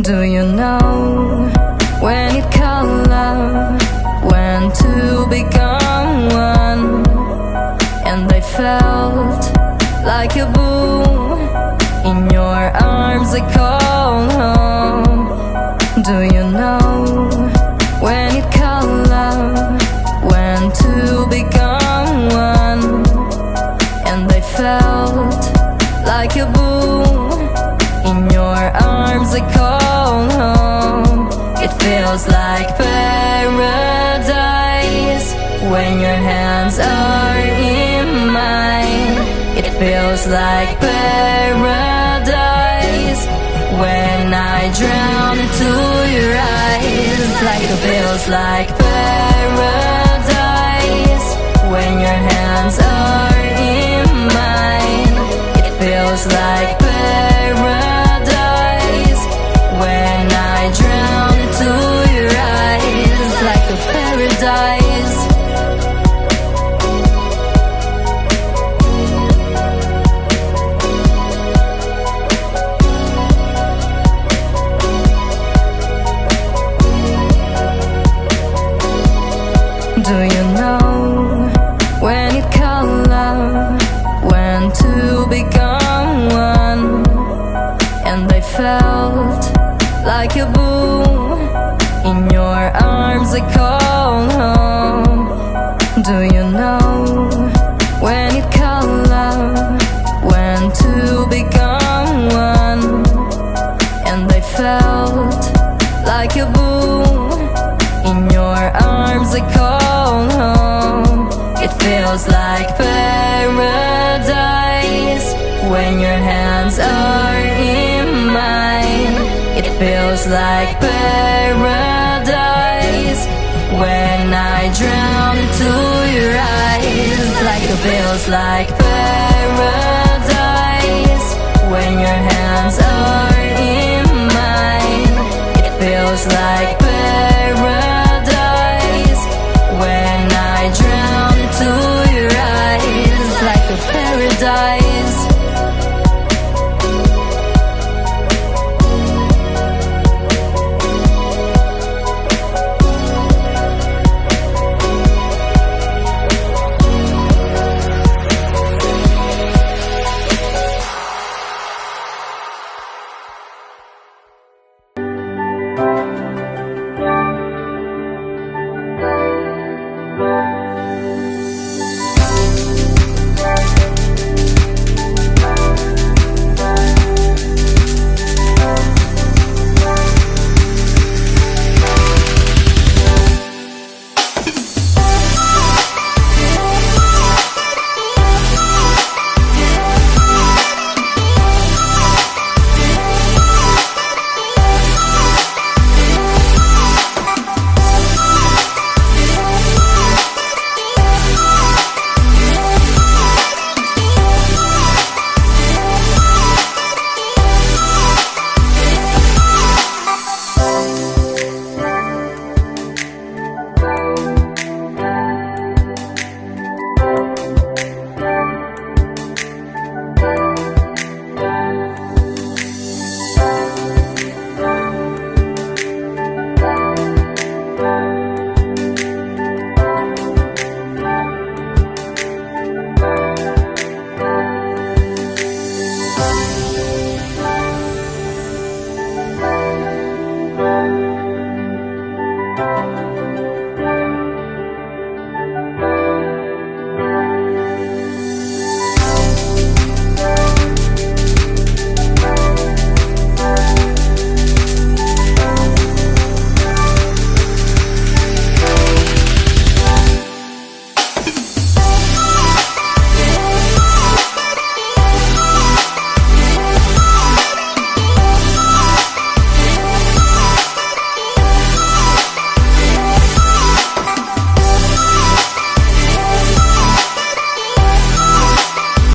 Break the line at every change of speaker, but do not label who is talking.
Do you know when it call love, when two become one? And I felt like a boom in your arms, I call home. Do you know when it call love, when two become one? And I felt like a boom in your arms, I call home. It feels like paradise when your hands are in mine. It feels like paradise when I drown into your eyes. Like it feels like paradise when your hands are in mine. It feels like paradise when I drown into your eyes. Like a paradise. Do you know when it call love, when two become one? And I felt like a boom in your arms, I call home. Do you know when it call love, when two become one? And I felt like a boom in your arms, I call home. It feels like paradise when your hands are in mine. It feels like paradise when I drown into your eyes. Like it feels like paradise when your hands are